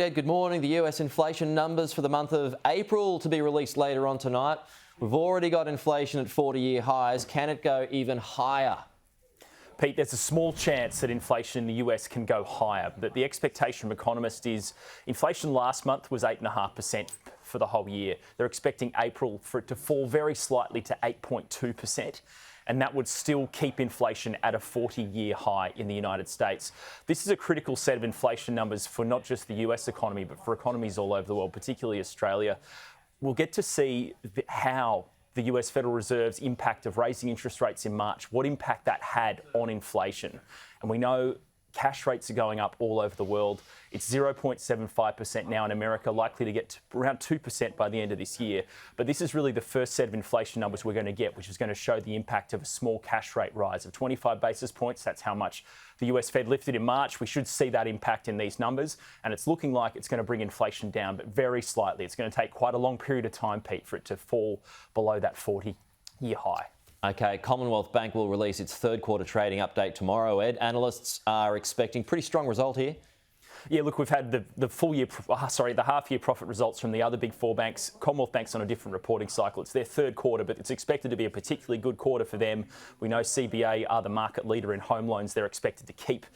Ed, good morning. The US inflation numbers for the month of April to be released later on tonight. We've already got inflation at 40-year highs. Can it go even higher? Pete, there's a small chance that inflation in the US can go higher, but the expectation from economists is inflation last month was 8.5% for the whole year. They're expecting April for it to fall very slightly to 8.2%. And that would still keep inflation at a 40-year high in the United States. This is a critical set of inflation numbers for not just the US economy, but for economies all over the world, particularly Australia. We'll get to see how the US Federal Reserve's impact of raising interest rates in March, what impact that had on inflation. And we know cash rates are going up all over the world. It's 0.75% now in America, likely to get to around 2% by the end of this year. But this is really the first set of inflation numbers we're going to get, which is going to show the impact of a small cash rate rise of 25 basis points. That's how much the US Fed lifted in March. We should see that impact in these numbers. And it's looking like it's going to bring inflation down, but very slightly. It's going to take quite a long period of time, Pete, for it to fall below that 40-year high. OK, Commonwealth Bank will release its third quarter trading update tomorrow, Ed. Analysts are expecting pretty strong result here. Yeah, look, we've had the half-year profit results from the other big four banks. Commonwealth Bank's on a different reporting cycle. It's their third quarter, but it's expected to be a particularly good quarter for them. We know CBA are the market leader in home loans. They're expected to keep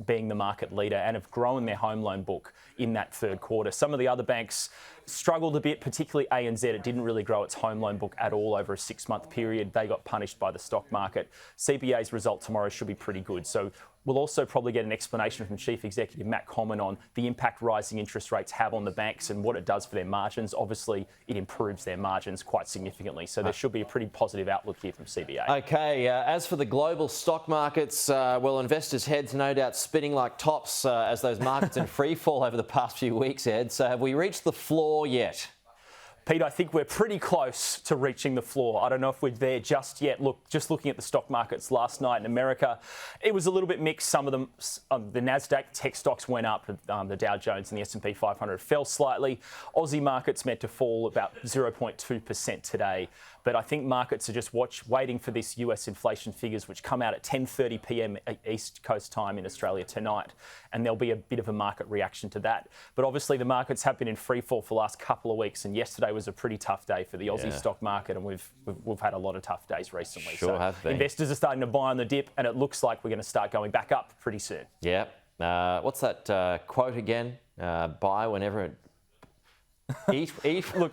being the market leader and have grown their home loan book in that third quarter. Some of the other banks struggled a bit, particularly ANZ. It didn't really grow its home loan book at all over a 6-month period. They got punished by the stock market. CBA's result tomorrow should be pretty good. So we'll also probably get an explanation from Chief Executive Matt Comyn on the impact rising interest rates have on the banks and what it does for their margins. Obviously, it improves their margins quite significantly. So there should be a pretty positive outlook here from CBA. OK, as for the global stock markets, well, investors' heads no doubt spinning like tops as those markets in free fall over the past few weeks, Ed. So have we reached the floor yet? Pete, I think we're pretty close to reaching the floor. I don't know if we're there just yet. Look, just looking at the stock markets last night in America, it was a little bit mixed. Some of them, the Nasdaq tech stocks went up. The Dow Jones and the S&P 500 fell slightly. Aussie markets meant to fall about 0.2% today. But I think markets are just waiting for this US inflation figures, which come out at 10:30 p.m. East Coast time in Australia tonight. And there'll be a bit of a market reaction to that. But obviously the markets have been in free fall for the last couple of weeks. And yesterday was a pretty tough day for the Aussie stock market. And we've had a lot of tough days recently. Sure have been. Investors are starting to buy on the dip. And it looks like we're going to start going back up pretty soon. Yeah. What's that quote again? Buy whenever it... Eat. Look...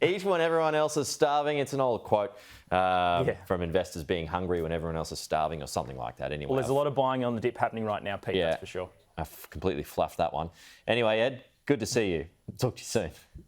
Eat when everyone else is starving. It's an old quote from investors being hungry when everyone else is starving or something like that. Anyway, well, there's a lot of buying on the dip happening right now, Pete, that's for sure. I've completely fluffed that one. Anyway, Ed, good to see you. Talk to you soon.